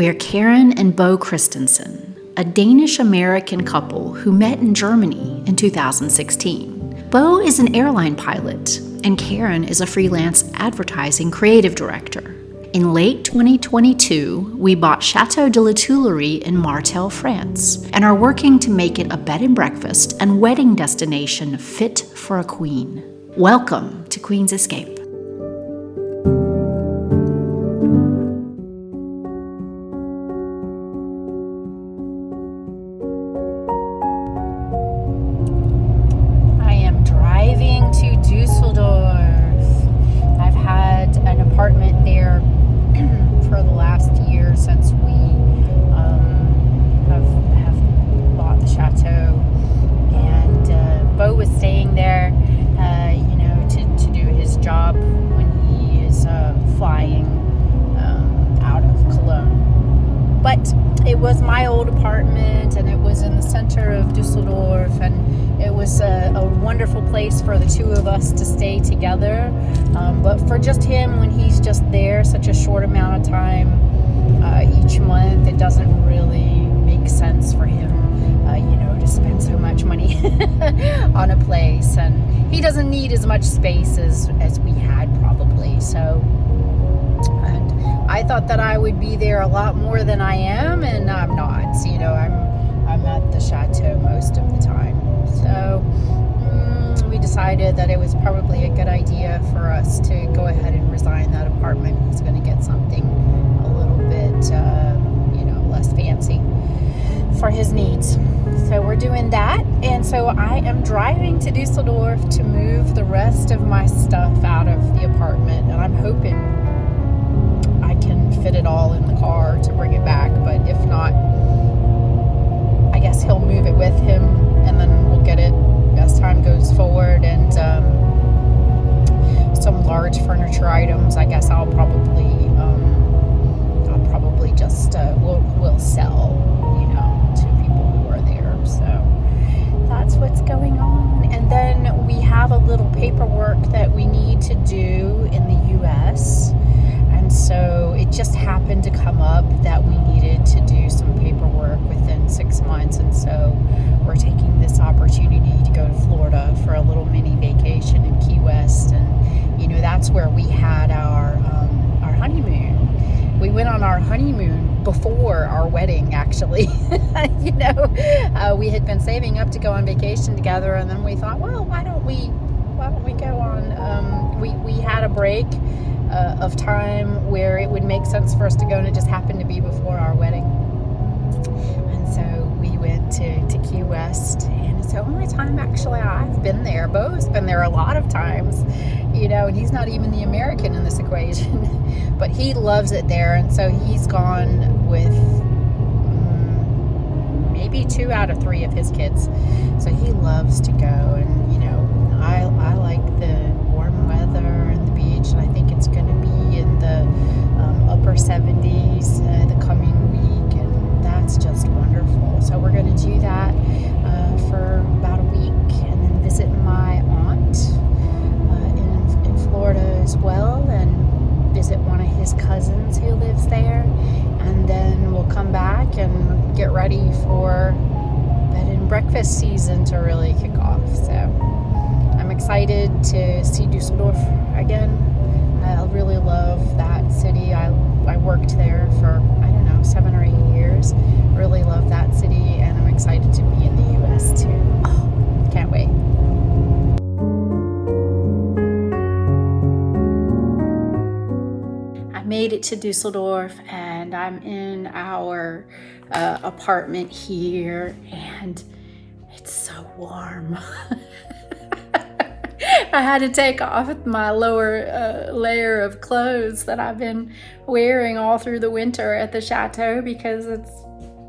We're Karen and Bo Christensen, a Danish-American couple who met in Germany in 2016. Bo is an airline pilot, and Karen is a freelance advertising creative director. In late 2022, we bought Château de La Tuilerie in Martel, France, and are working to make it a bed and breakfast and wedding destination fit for a queen. Welcome to Queen's Escape. I am driving to Düsseldorf. I've had an apartment there for the last year since we have bought the chateau, and Bo was staying there, to do his job when he is flying out of Cologne. But it was my old apartment, and it was in the center of Düsseldorf, and it was a wonderful place for the two of us to stay together. But for just him, when he's just there such a short amount of time each month, it doesn't really make sense for him, to spend so much money on a place. And he doesn't need as much space as we had probably. So, and I thought that I would be there a lot more than I am, and I'm not. I'm at the chateau most of the time. So we decided that it was probably a good idea for us to go ahead and resign that apartment. He's going to get something a little bit, less fancy for his needs. So we're doing that. And so I am driving to Düsseldorf to move the rest of my stuff out of the apartment. And I'm hoping I can fit it all in the car to bring it back. But if not, I guess he'll move it with him, and then we'll get it as time goes forward. And some large furniture items, I guess I'll probably just we'll sell, to people who are there. So that's what's going on. And then we have a little paperwork that we need to do in the U.S. And so it just happened to come up that we needed to do some paperwork within 6 months. And so we're taking this opportunity to go to Florida for a little mini vacation in Key West. And, that's where we had our honeymoon. We went on our honeymoon before our wedding, actually. We had been saving up to go on vacation together, and then we thought, well, why don't we go on? We had a break of time where it would make sense for us to go, and it just happened to be before our wedding. And so we went to Key West, and it's the only time actually I've been there. Bo's been there a lot of times, and he's not even the American in this equation, but he loves it there. And so he's gone with maybe 2 out of 3 of his kids. So he loves to go, and I like the warm weather and the beach, and I think it's going to be in the upper 70s the coming week, and that's just wonderful. So we're going to do that for about a week, and then visit my aunt in Florida as well, and visit one of his cousins who lives there, and then we'll come back and get ready for bed and breakfast season to really kick off. So I'm excited to see Düsseldorf again. I really love that city. I worked there for, 7 or 8 years. Really love that city, and I'm excited to be in the U.S. too. Oh, can't wait. I made it to Düsseldorf, and I'm in our apartment here, and it's so warm. I had to take off my lower layer of clothes that I've been wearing all through the winter at the chateau, because it's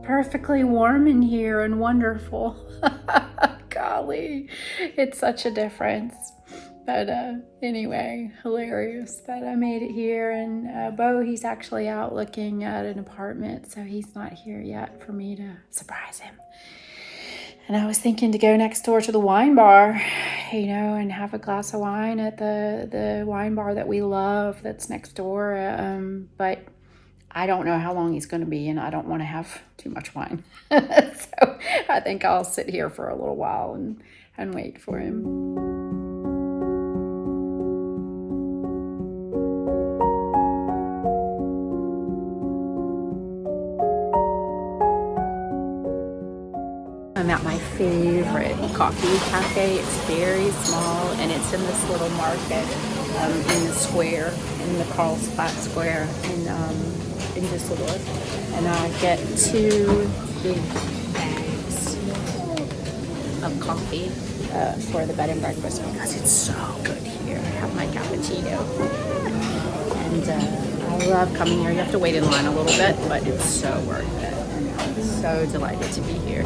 perfectly warm in here and wonderful. Golly, it's such a difference. But anyway, hilarious that I made it here. And Bo, he's actually out looking at an apartment, so he's not here yet for me to surprise him. And I was thinking to go next door to the wine bar, and have a glass of wine at the wine bar that we love that's next door. But I don't know how long he's going to be, and I don't want to have too much wine. So I think I'll sit here for a little while and wait for him. I'm at my favorite coffee cafe. It's very small, and it's in this little market in the square, in the Karlsplatz Square in Düsseldorf. And I get 2 big bags of coffee for the bed and breakfast because it's so good here. I have my cappuccino. And I love coming here. You have to wait in line a little bit, but it's so worth it. And I'm so delighted to be here.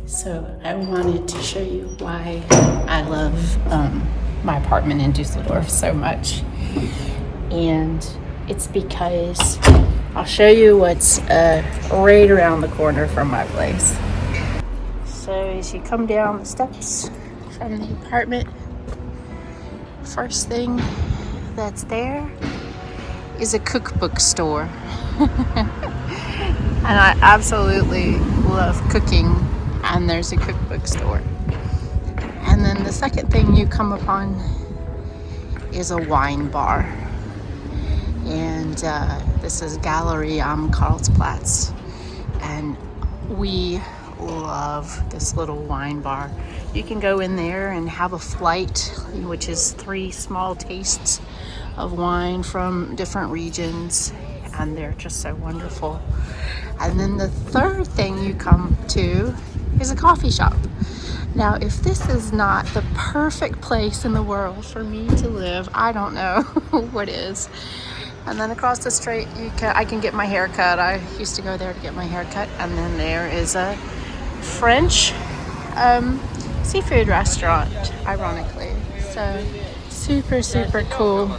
So I wanted to show you why I love my apartment in Düsseldorf so much. And it's because I'll show you what's right around the corner from my place. So as you come down the steps from the apartment, first thing that's there is a cookbook store. And I absolutely love cooking. And there's a cookbook store. And then the second thing you come upon is a wine bar. And this is Galerie am Karlsplatz. And we love this little wine bar. You can go in there and have a flight, which is 3 small tastes of wine from different regions. And they're just so wonderful. And then the third thing you come to is a coffee shop. Now, if this is not the perfect place in the world for me to live, I don't know what is. And then across the street, I can get my hair cut. I used to go there to get my hair cut. And then there is a French seafood restaurant, ironically. So super, super cool.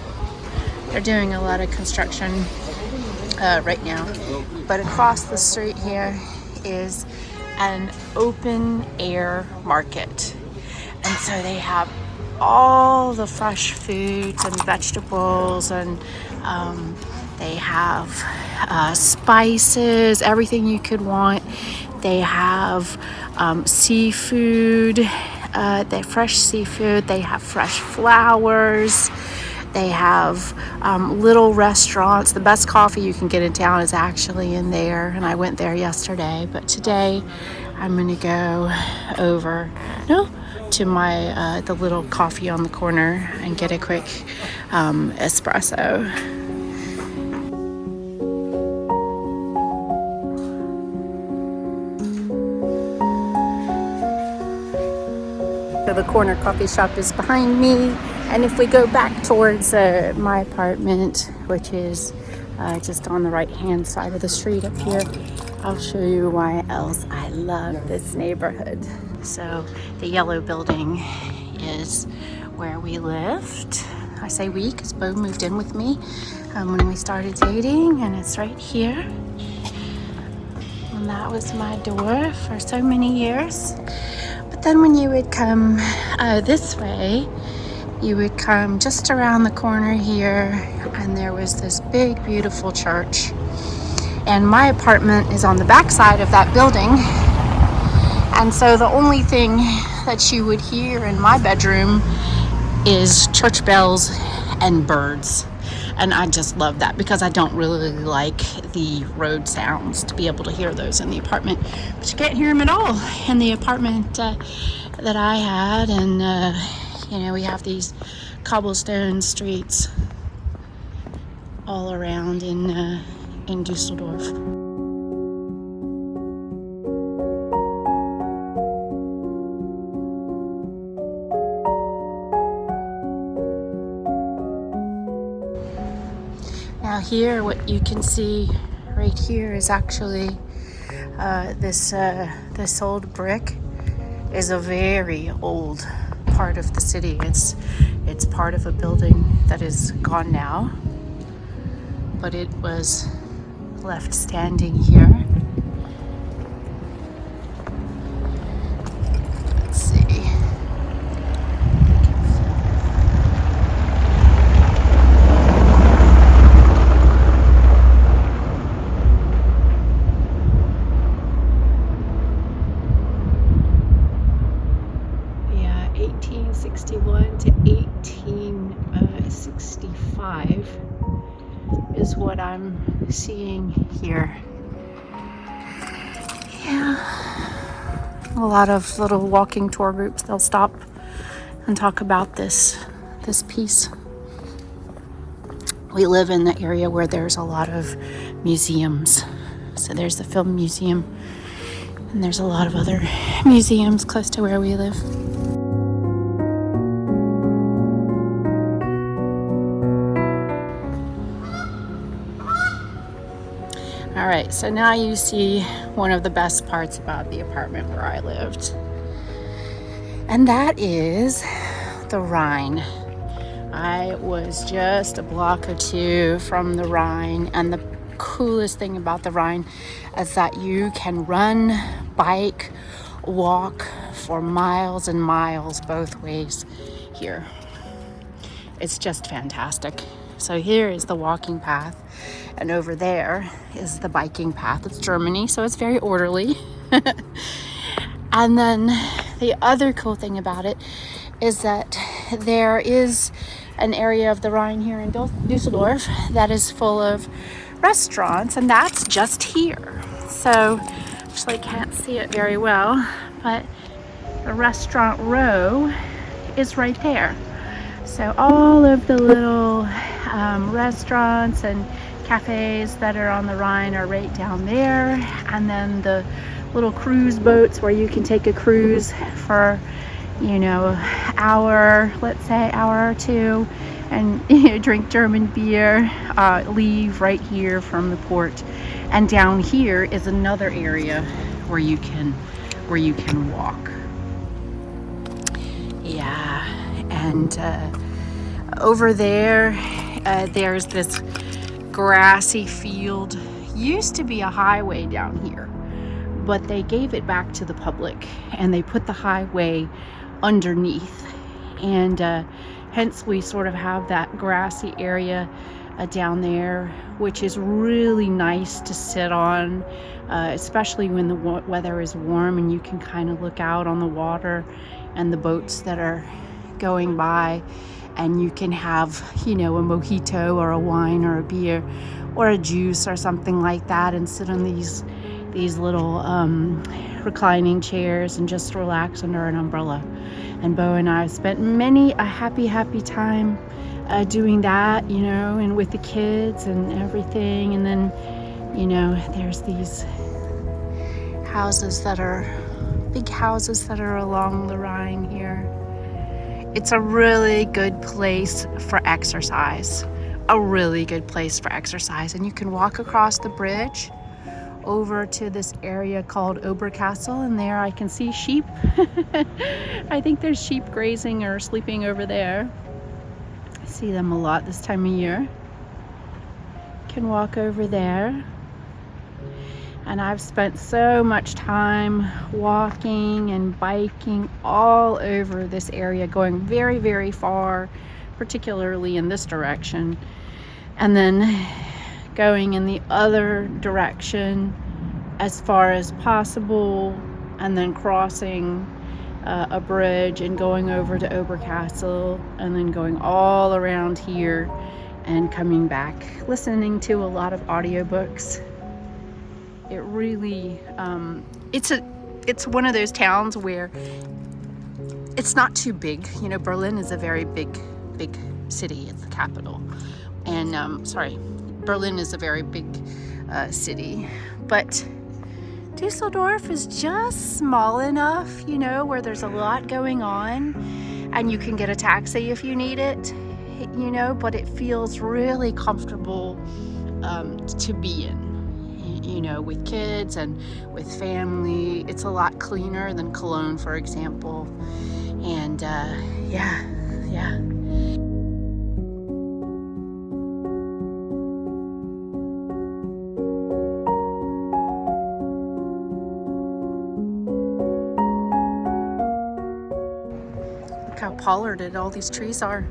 They're doing a lot of construction right now. But across the street here is an open air market, and so they have all the fresh foods and vegetables, and they have spices, everything you could want. They have seafood, they fresh seafood. They have fresh flowers. They have little restaurants. The best coffee you can get in town is actually in there, and I went there yesterday. But today, I'm gonna go over to my the little coffee on the corner and get a quick espresso. So the corner coffee shop is behind me. And if we go back towards my apartment, which is just on the right-hand side of the street up here, I'll show you why else I love this neighborhood. So the yellow building is where we lived. I say we because Bo moved in with me when we started dating, and it's right here. And that was my door for so many years. But then when you would come this way, you would come just around the corner here, and there was this big, beautiful church. And my apartment is on the back side of that building. And so the only thing that you would hear in my bedroom is church bells and birds. And I just love that because I don't really like the road sounds to be able to hear those in the apartment. But you can't hear them at all in the apartment that I had. And we have these cobblestone streets all around in Düsseldorf. Now here, what you can see right here is actually This old brick is a very old part of the city. It's part of a building that is gone now, but it was left standing here. Let's see. Yeah, 1861 to 1865 is what I'm seeing here. Yeah, a lot of little walking tour groups, they'll stop and talk about this piece. We live in the area where there's a lot of museums. So there's the film museum, and there's a lot of other museums close to where we live. All right, so now you see one of the best parts about the apartment where I lived. And that is the Rhine. I was just a block or two from the Rhine, and the coolest thing about the Rhine is that you can run, bike, walk for miles and miles both ways here. It's just fantastic. So here is the walking path, and over there is the biking path. It's Germany, so it's very orderly. And then the other cool thing about it is that there is an area of the Rhine here in Düsseldorf that is full of restaurants, and that's just here. So actually I can't see it very well, but the restaurant row is right there. So all of the little restaurants and cafes that are on the Rhine are right down there, and then the little cruise boats where you can take a cruise for, you know, let's say hour or two, and drink German beer, leave right here from the port. And down here is another area where you can walk. Yeah, and over there, there's this grassy field. Used to be a highway down here, but they gave it back to the public, and they put the highway underneath, and hence we sort of have that grassy area down there, which is really nice to sit on, especially when the weather is warm and you can kind of look out on the water and the boats that are going by, and you can have, you know, a mojito or a wine or a beer or a juice or something like that, and sit on these little reclining chairs and just relax under an umbrella. And Bo and I spent many a happy time doing that, you know, and with the kids and everything. And then, you know, there's these big houses that are along the Rhine here. It's a really good place for exercise. And you can walk across the bridge over to this area called Oberkassel, and there I can see sheep. I think there's sheep grazing or sleeping over there. I see them a lot this time of year. Can walk over there. And I've spent so much time walking and biking all over this area, going very, very far, particularly in this direction, and then going in the other direction as far as possible, and then crossing a bridge and going over to Oberkassel, and then going all around here and coming back, listening to a lot of audiobooks. It really, it's one of those towns where it's not too big. You know, Berlin is a very big city. It's the capital. And, Berlin is a very big city. But Düsseldorf is just small enough, you know, where there's a lot going on, and you can get a taxi if you need it, you know, but it feels really comfortable to be in. you know, with kids and with family. It's a lot cleaner than Cologne, for example. And yeah. Look how pollarded all these trees are.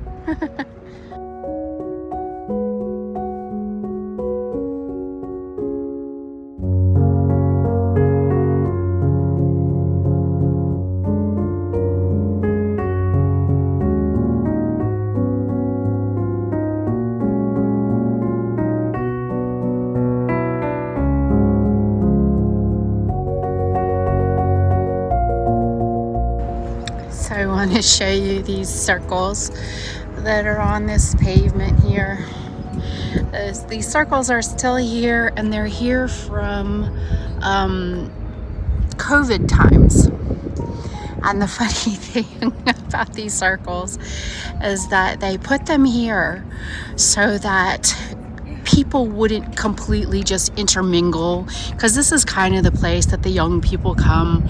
I want to show you these circles that are on this pavement here. These circles are still here, and they're here from COVID times. And the funny thing about these circles is that they put them here so that people wouldn't completely just intermingle, because this is kind of the place that the young people come,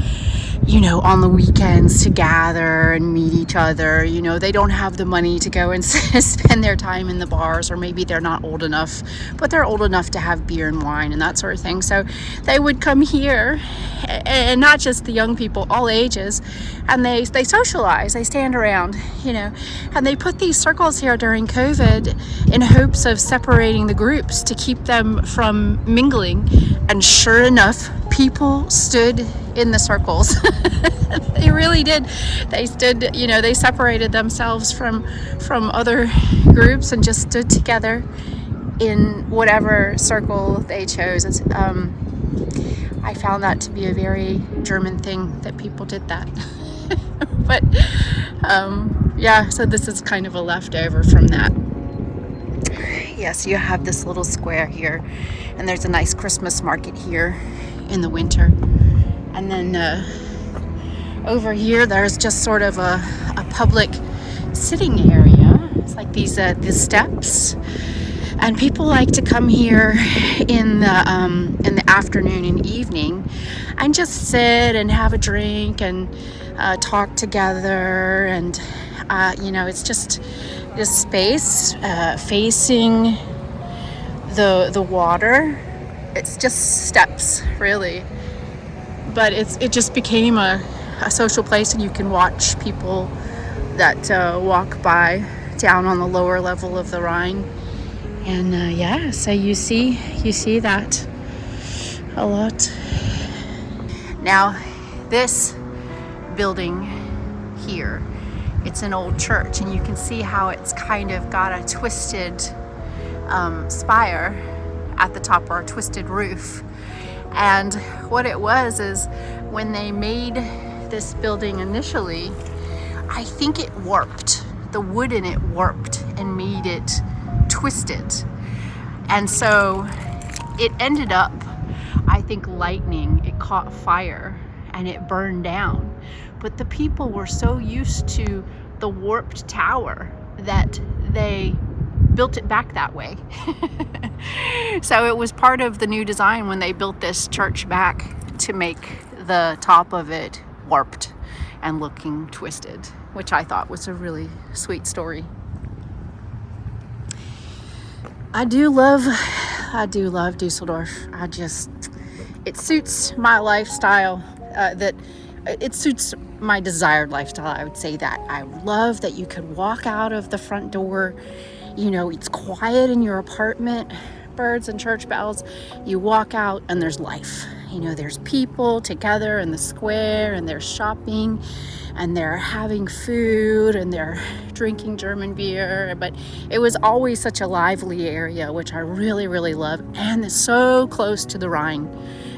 you know, on the weekends to gather and meet each other. You know, they don't have the money to go and spend their time in the bars, or maybe they're not old enough, but they're old enough to have beer and wine and that sort of thing. So they would come here, and not just the young people, all ages, and they socialize, they stand around, you know, and they put these circles here during COVID in hopes of separating the groups to keep them from mingling. And sure enough, people stood in the circles. They really did. They stood, you know, they separated themselves from other groups and just stood together in whatever circle they chose. I found that to be a very German thing, that people did that. But yeah, so this is kind of a leftover from that. Yes, you have this little square here, and there's a nice Christmas market here in the winter. And then over here, there's just sort of a public sitting area. It's like these steps, and people like to come here in the afternoon and evening, and just sit and have a drink and talk together. And you know, it's just this space facing the water. It's just steps, really. But it just became a social place, and you can watch people that walk by down on the lower level of the Rhine. And yeah, so you see that a lot. Now, this building here, it's an old church, and you can see how it's kind of got a twisted spire at the top, or a twisted roof. And what it was is, when they made this building initially, I think it warped. The wood in it warped and made it twisted. And so it ended up, I think, lightning. It caught fire and it burned down. But the people were so used to the warped tower that they built it back that way. So it was part of the new design when they built this church back, to make the top of it warped and looking twisted, which I thought was a really sweet story. I do love Düsseldorf. It suits my lifestyle, it suits my desired lifestyle, I would say that. I love that you could walk out of the front door. You know, it's quiet in your apartment, birds and church bells. You walk out and there's life. You know, there's people together in the square, and they're shopping, and they're having food, and they're drinking German beer. But it was always such a lively area, which I really, really love. And it's so close to the Rhine,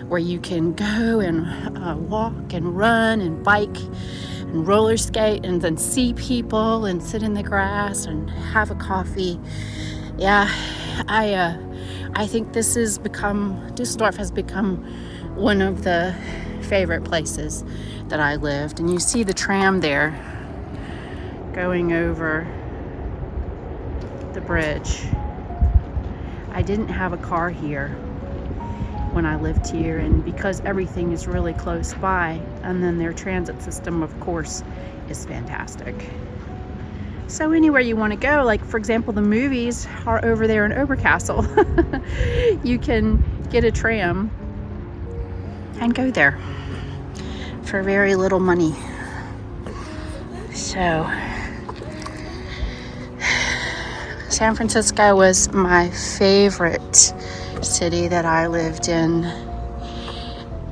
where you can go and walk and run and bike and roller skate, and then see people and sit in the grass and have a coffee. Yeah, I think Düsseldorf has become one of the favorite places that I lived. And you see the tram there going over the bridge. I didn't have a car here, when I lived here, and because everything is really close by, and then their transit system, of course, is fantastic. So anywhere you want to go, like for example, the movies are over there in Oberkassel. You can get a tram and go there for very little money. So San Francisco was my favorite city that I lived in,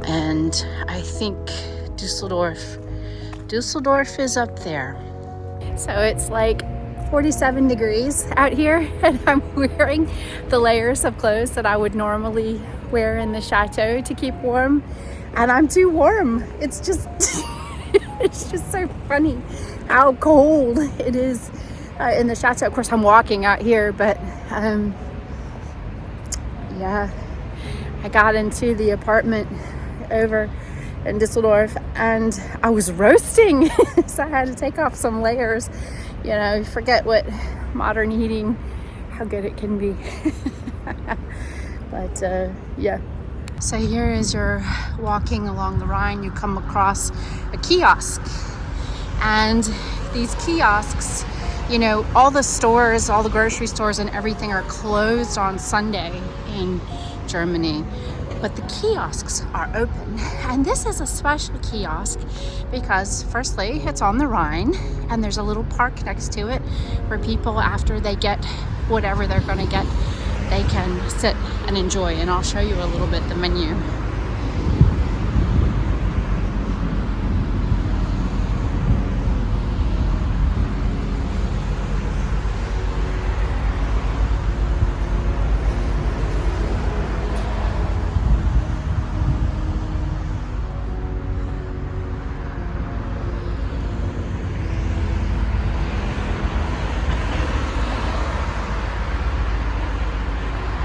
and I think Düsseldorf is up there. So it's like 47 degrees out here, and I'm wearing the layers of clothes that I would normally wear in the chateau to keep warm, and I'm too warm. It's just it's just so funny how cold it is in the chateau. Of course, I'm walking out here, but yeah, I got into the apartment over in Düsseldorf and I was roasting. So I had to take off some layers. You know, you forget what modern heating, how good it can be. But yeah. So here as you're walking along the Rhine, you come across a kiosk. And these kiosks, you know, all the stores, all the grocery stores and everything are closed on Sunday in Germany. But the kiosks are open. And this is a special kiosk because firstly, it's on the Rhine and there's a little park next to it where people, after they get whatever they're going to get, they can sit and enjoy. And I'll show you a little bit the menu.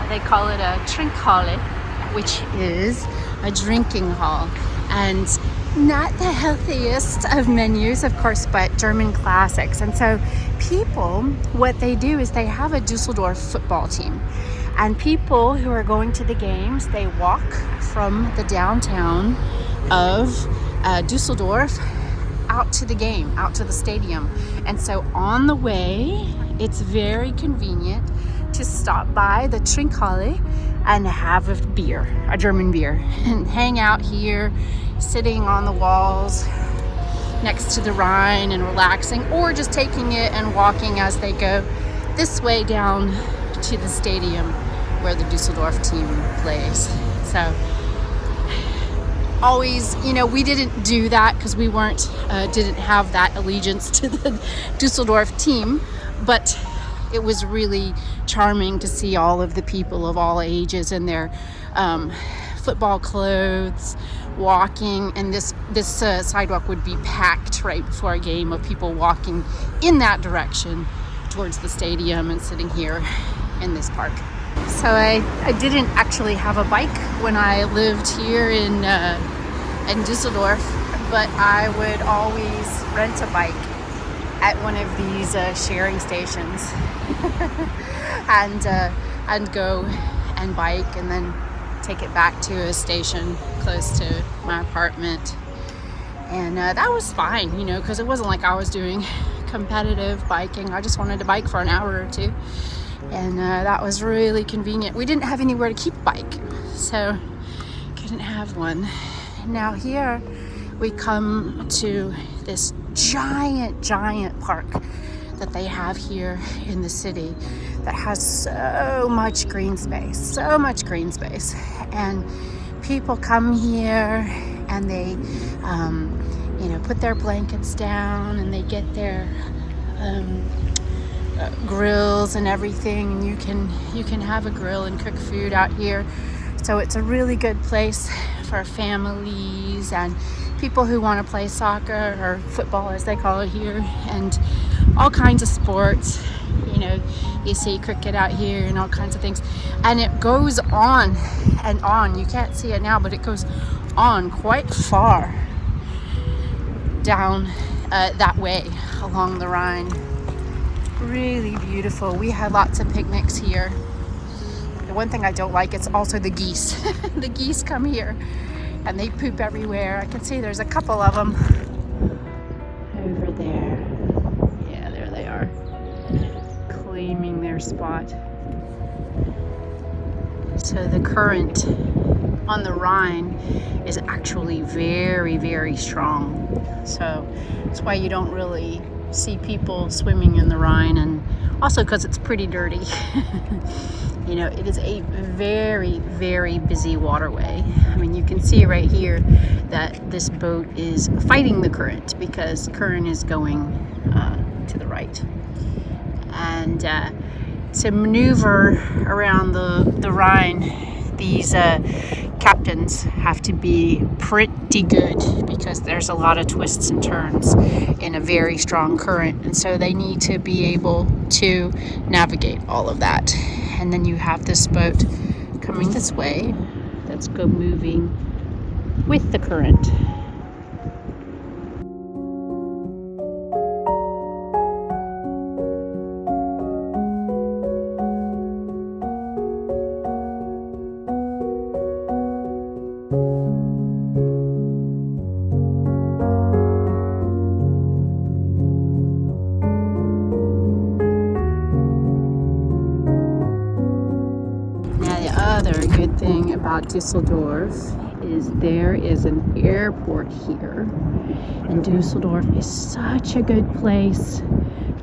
They call it a Trinkhalle, which is a drinking hall, and not the healthiest of menus, of course, but German classics. And so people, what they do is they have a Düsseldorf football team, and people who are going to the games, they walk from the downtown of Düsseldorf out to the game, out to the stadium. And so on the way, it's very convenient to stop by the Trinkhalle and have a beer, a German beer, and hang out here, sitting on the walls next to the Rhine and relaxing, or just taking it and walking as they go this way down to the stadium where the Düsseldorf team plays. So always, you know, we didn't do that because we didn't have that allegiance to the Düsseldorf team, but it was really charming to see all of the people of all ages in their football clothes walking, and this sidewalk would be packed right before a game of people walking in that direction towards the stadium and sitting here in this park. So I didn't actually have a bike when I lived here in Düsseldorf, but I would always rent a bike at one of these sharing stations and go and bike and then take it back to a station close to my apartment. And that was fine, you know, because it wasn't like I was doing competitive biking. I just wanted to bike for an hour or two, and that was really convenient. We didn't have anywhere to keep a bike, so couldn't have one. Now here we come to this giant park that they have here in the city that has so much green space, and people come here and they put their blankets down and they get their grills and everything, and you can have a grill and cook food out here. So it's a really good place for families and people who want to play soccer or football, as they call it here, and all kinds of sports. You know, you see cricket out here and all kinds of things, and it goes on and on. You can't see it now, but it goes on quite far down that way along the Rhine. Really beautiful. We had lots of picnics here, The one thing I don't like is also the geese. The geese come here and they poop everywhere. I can see there's a couple of them over there. Yeah, there they are, claiming their spot. So the current on the Rhine is actually very, very strong. So that's why you don't really see people swimming in the Rhine, and also because it's pretty dirty. You know, it is a very, very busy waterway. I mean, you can see right here that this boat is fighting the current because the current is going to the right. And to maneuver around the Rhine, these captains have to be pretty good because there's a lot of twists and turns in a very strong current, and so they need to be able to navigate all of that. And then you have this boat coming this way that's moving with the current. Another good thing about Düsseldorf is there is an airport here, and Düsseldorf is such a good place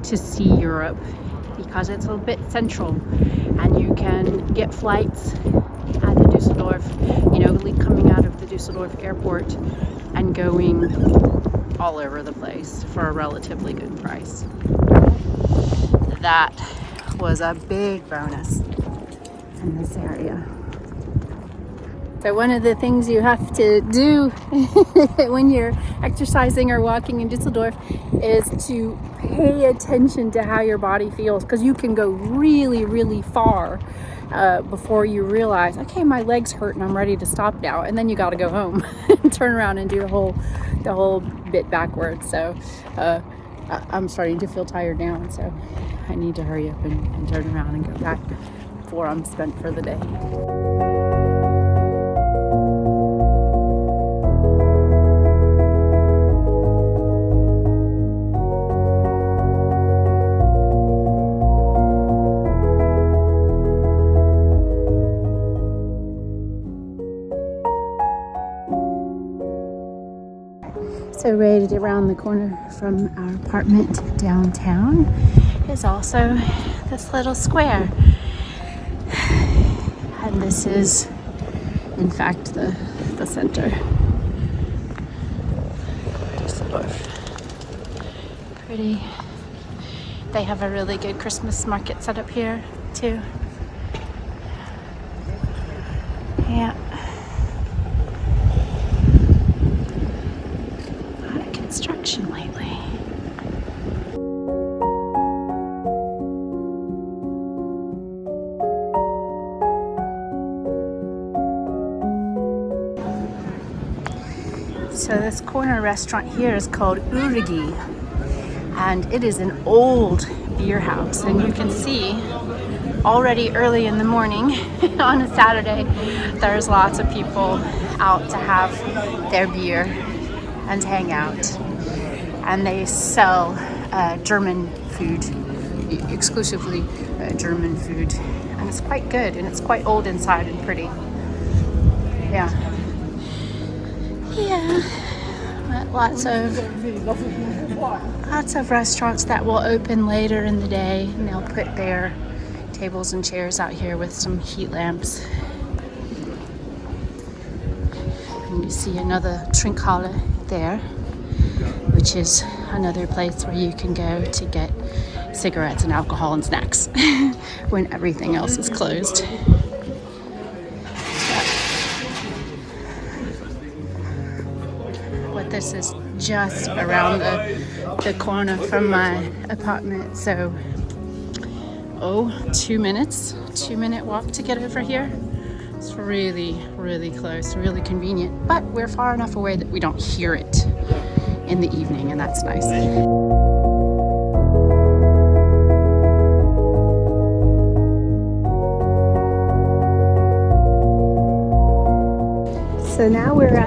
to see Europe because it's a bit central, and you can get flights at the Düsseldorf, you know, coming out of the Düsseldorf airport and going all over the place for a relatively good price. That was a big bonus in this area. So one of the things you have to do when you're exercising or walking in Düsseldorf is to pay attention to how your body feels, because you can go really, really far before you realize, okay, my legs hurt and I'm ready to stop now, and then you got to go home and turn around and do the whole bit backwards. So I'm starting to feel tired now, and so I need to hurry up and turn around and go back before I'm spent for the day. So right around the corner from our apartment downtown is also this little square. And this is, in fact, the center. Düsseldorf. Pretty. They have a really good Christmas market set up here, too. Yeah. Construction lately. So this corner restaurant here is called WWII, and it is an old beer house, and you can see already early in the morning on a Saturday there's lots of people out to have their beer and hang out, and they sell German food, exclusively German food, and it's quite good, and it's quite old inside and pretty. Yeah, but lots of restaurants that will open later in the day, and they'll put their tables and chairs out here with some heat lamps. And you see another Trinkhalle there, which is another place where you can go to get cigarettes and alcohol and snacks when everything else is closed. But this is just around the corner from my apartment, so 2-minute walk to get over here. It's really, really close, really convenient, but we're far enough away that we don't hear it in the evening, and that's nice.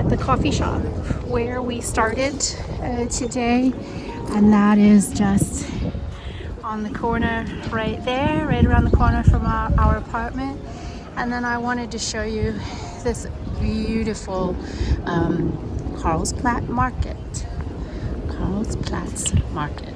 at the coffee shop where we started today, and that is just on the corner right there, right around the corner from our apartment. And then I wanted to show you this beautiful Karlsplatz market. Karlsplatz market.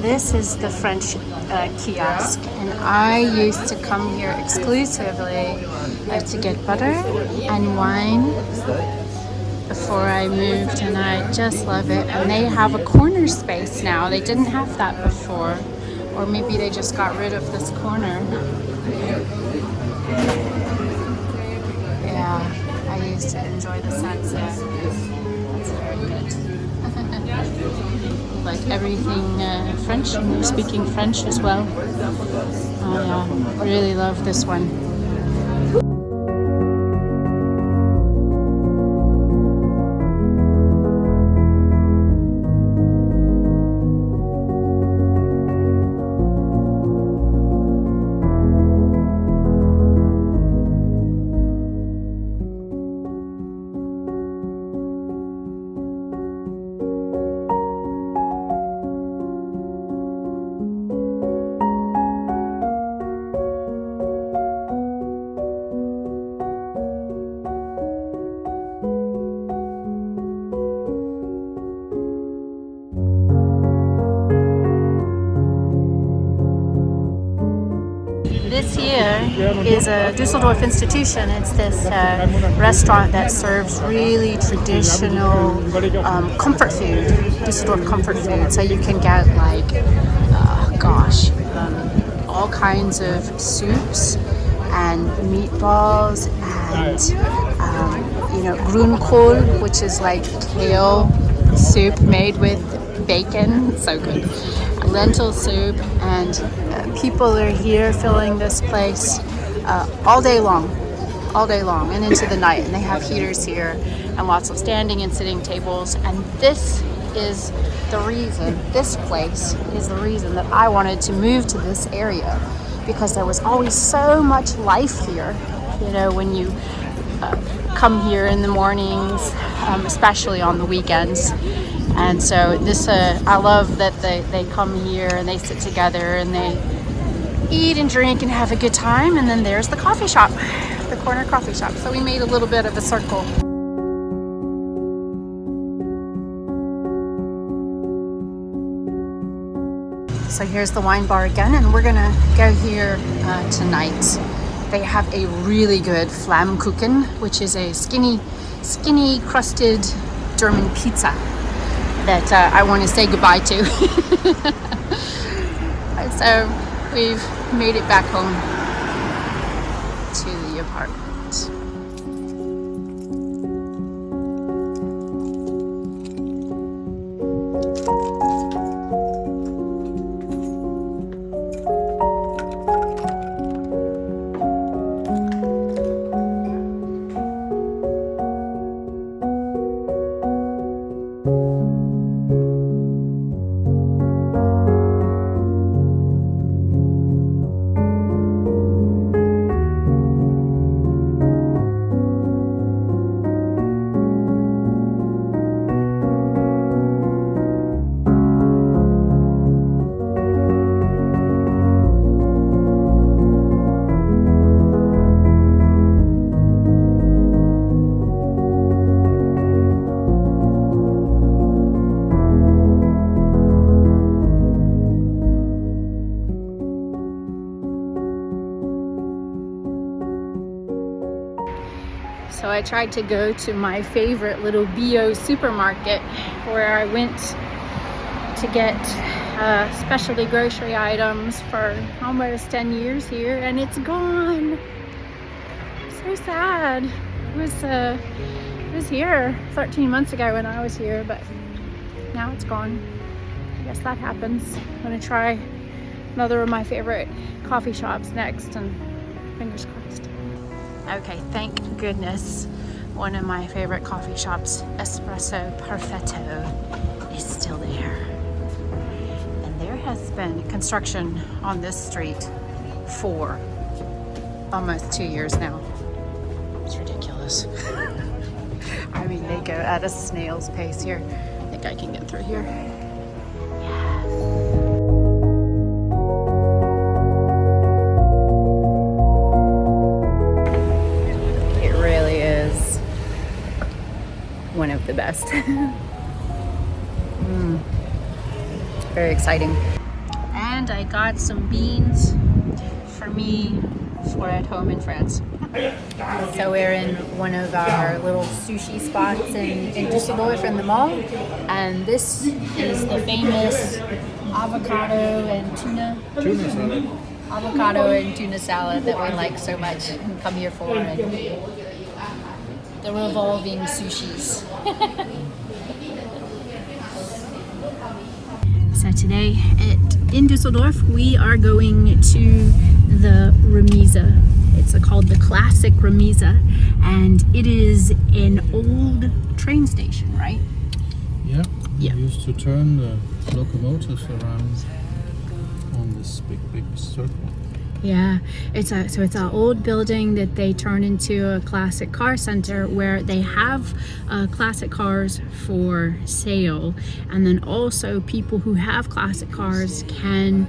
This is the French kiosk, and I used to come here exclusively to get butter and wine before I moved, and I just love it. And they have a corner space now. They didn't have that before, or maybe they just got rid of this corner. Yeah, I used to enjoy the sunset. That's very good. Like everything French, and you're speaking French as well. Oh yeah, really love this one. This here is a Düsseldorf institution. It's this restaurant that serves really traditional comfort food, Düsseldorf comfort food. So you can get like, all kinds of soups and meatballs and, Grünkohl, which is like kale soup made with bacon. It's so good. Lentil soup, and people are here filling this place all day long and into the night, and they have heaters here and lots of standing and sitting tables. And this place is the reason that I wanted to move to this area, because there was always so much life here, when you come here in the mornings, especially on the weekends. And so this, I love that they come here and they sit together and they eat and drink and have a good time. And then there's the coffee shop, the corner coffee shop. So we made a little bit of a circle. So here's the wine bar again, and we're gonna go here tonight. They have a really good Flammkuchen, which is a skinny crusted German pizza that I want to say goodbye to. So we've made it back home to the apartment. So I tried to go to my favorite little bio supermarket where I went to get specialty grocery items for almost 10 years here, and it's gone. So sad. It was here 13 months ago when I was here, but now it's gone. I guess that happens. I'm gonna try another of my favorite coffee shops next, and fingers crossed. Okay, thank goodness one of my favorite coffee shops, Espresso Perfetto, is still there. And there has been construction on this street for almost 2 years now. It's ridiculous. I mean, they go at a snail's pace here. I think I can get through here. One of the best. Very exciting. And I got some beans for me for at home in France. So we're in one of our little sushi spots in Düsseldorf in the mall, and this is the famous avocado and tuna salad. Avocado and tuna salad that we like so much and come here for. And the revolving sushis. So today in Düsseldorf, we are going to the Remise. It's called the Classic Remise, and it is an old train station, right? Yeah, we used to turn the locomotives around on this big circle. Yeah, it's an old building that they turn into a classic car center where they have classic cars for sale, and then also people who have classic cars can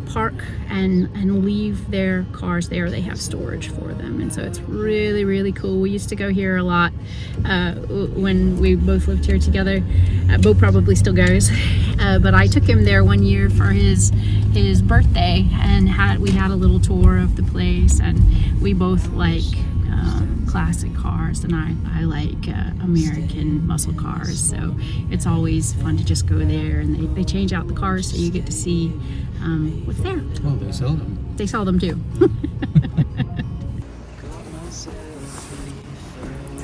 park and leave their cars there. They have storage for them, and so it's really, really cool. We used to go here a lot when we both lived here together. Bo probably still goes, but I took him there one year for his birthday, and we had a little tour of the place, and we both like classic cars, and I like American muscle cars, so it's always fun to just go there, and they change out the cars so you get to see what's there. Oh, they sell them. They sell them too.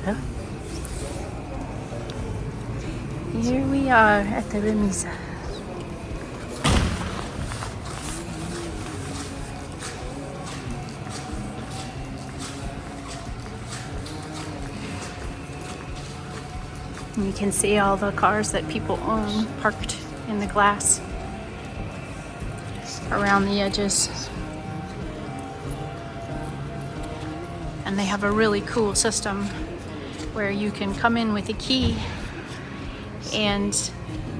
So here we are at the Remise. You can see all the cars that people own parked in the glass around the edges. And they have a really cool system where you can come in with a key, and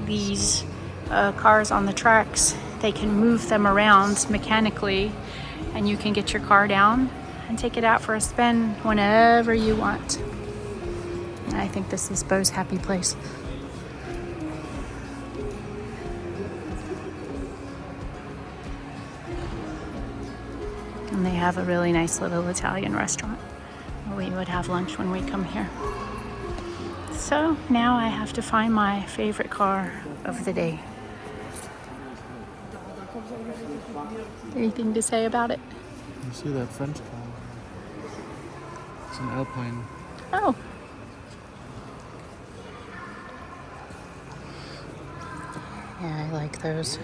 these cars on the tracks, they can move them around mechanically, and you can get your car down and take it out for a spin whenever you want. I think this is Bo's happy place. And they have a really nice little Italian restaurant where we would have lunch when we come here. So now I have to find my favorite car of the day. Anything to say about it? You see that French car? It's an Alpine. Oh. Yeah, I like those.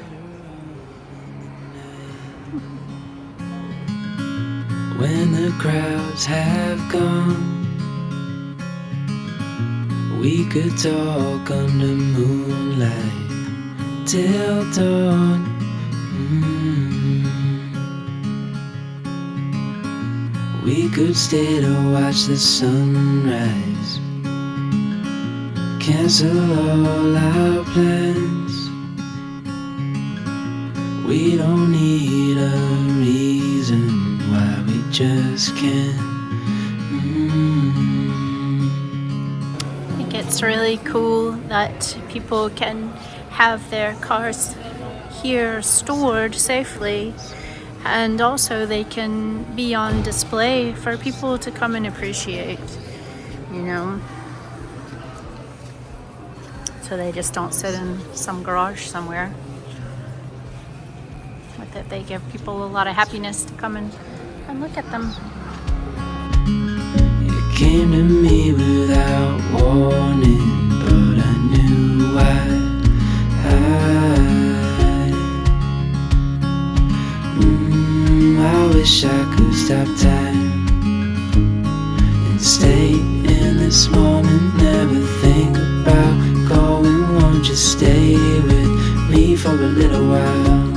When the crowds have gone, we could talk under moonlight till dawn. We could stay to watch the sunrise, cancel all our plans. We don't need a reason why we just can't. I think it's really cool that people can have their cars here stored safely, and also they can be on display for people to come and appreciate, you know. So they just don't sit in some garage somewhere. With it, they give people a lot of happiness to come and look at them. You came to me without warning, but I knew why. I wish I could stop time and stay in this moment, never think about going. Won't you stay with me for a little while?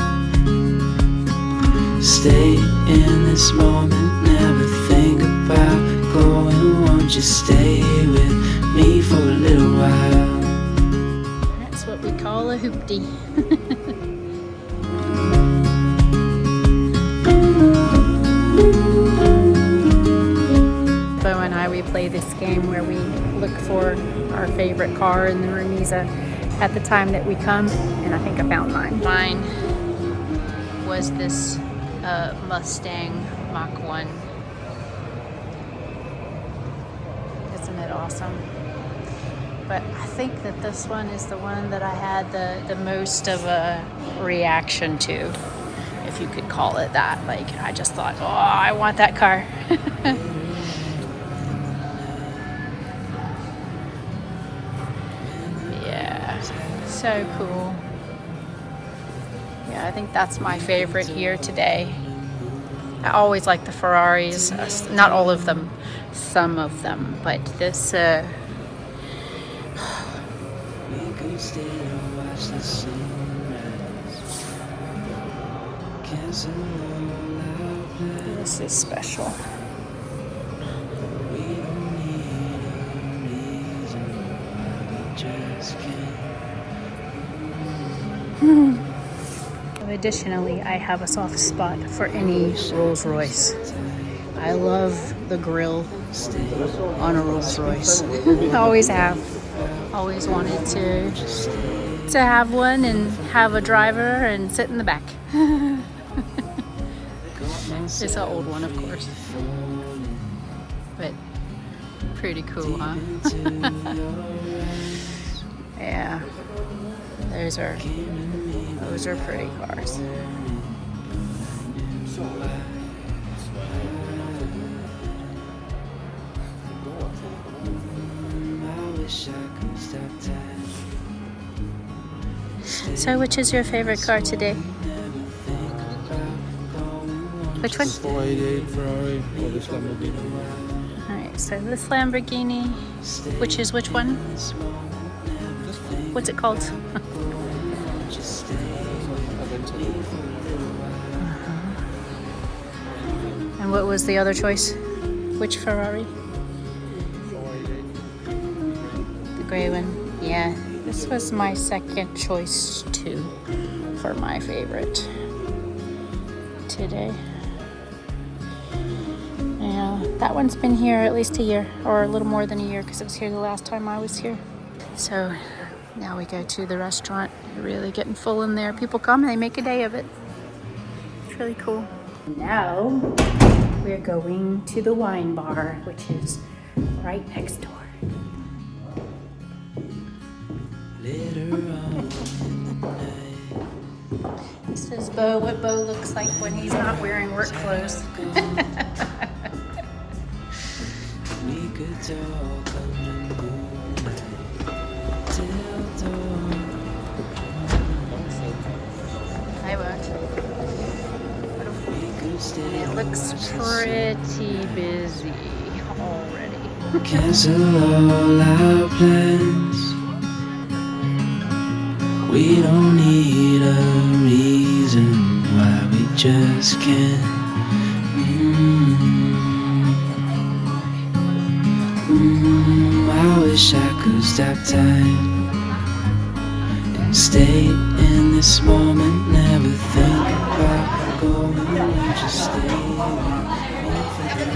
Stay in this moment, never think about going. Won't you stay with me for a little while? That's what we call a hoopty. Bo and I, we play this game where we look for our favorite car in the Remise at the time that we come, and I think I found mine. Mine was this Mustang Mach 1. Isn't it awesome? But I think that this one is the one that I had the most of a reaction to, if you could call it that. Like, I just thought, oh, I want that car. Yeah, so cool. Yeah, I think that's my favorite here today. I always like the Ferraris, not all of them, some of them, but this this is special. Additionally, I have a soft spot for any Rolls Royce. I love the grille on a Rolls Royce. I always have. Always wanted to have one and have a driver and sit in the back. It's an old one, of course, but pretty cool, huh? Yeah, those are pretty cars. So, which is your favorite car today? Which one? 488 Ferrari or this Lamborghini. Alright, so this Lamborghini, which is which one? What's it called? And what was the other choice? Which Ferrari? 488. The gray one. Yeah, this was my second choice too for my favorite today. Yeah, that one's been here at least a year, or a little more than a year, because it was here the last time I was here. So now we go to the restaurant. Really getting full in there. People come and they make a day of it. It's really cool. Now we're going to the wine bar, which is right next door. This is Beau, what Beau looks like when he's not wearing work clothes. We could talk under moonlight till dawn. I won't. We could stay It looks pretty busy already. cancel all our plans. We don't need a reason why we just can't. I wish I could stop time and stay in this moment, never think about going, just stay with me for the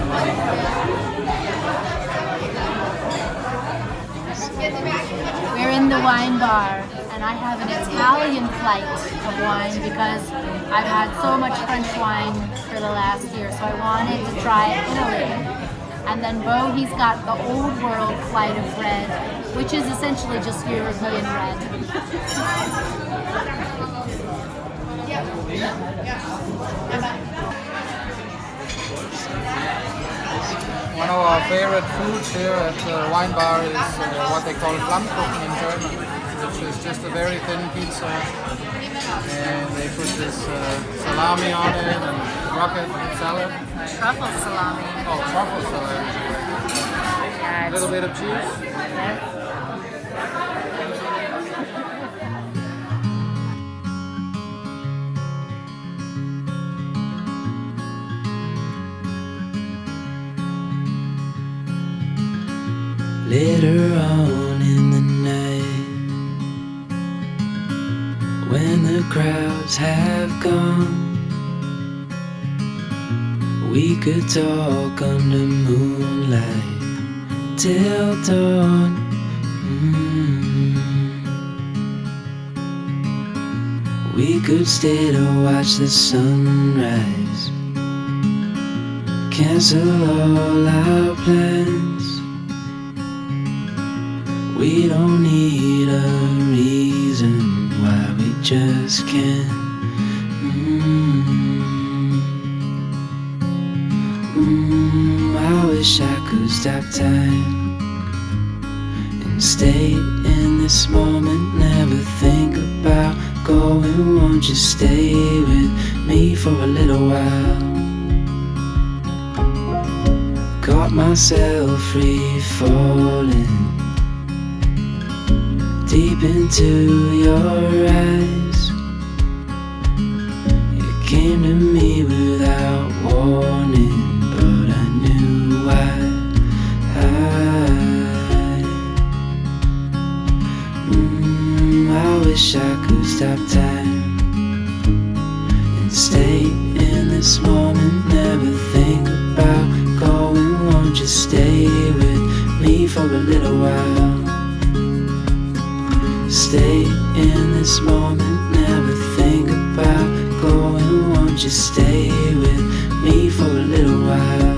We're in the wine bar, and I have an Italian flight of wine because I've had so much French wine for the last year, so I wanted to try Italy. And then Beau, he's got the old world flight of red, which is essentially just European red. One of our favorite foods here at the wine bar is what they call Flammkuchen in German, which is just a very thin pizza, and they put this salami on it and rocket salad. Truffle salami. Oh, truffle salad. Yeah, A little bit of cheese. Later on in the night, when the crowds have gone, we could talk under moonlight till dawn. We could stay to watch the sunrise, cancel all our plans. We don't need a reason why we just can't. I wish I could stop time and stay in this moment, never think about going. Won't you stay with me for a little while? Caught myself free falling deep into your eyes. You came to me without warning, but I knew why. I wish I could stop time and stay in this moment, never think about going. Won't you stay with me for a little while? Stay in this moment, never think about going. Won't you stay with me for a little while?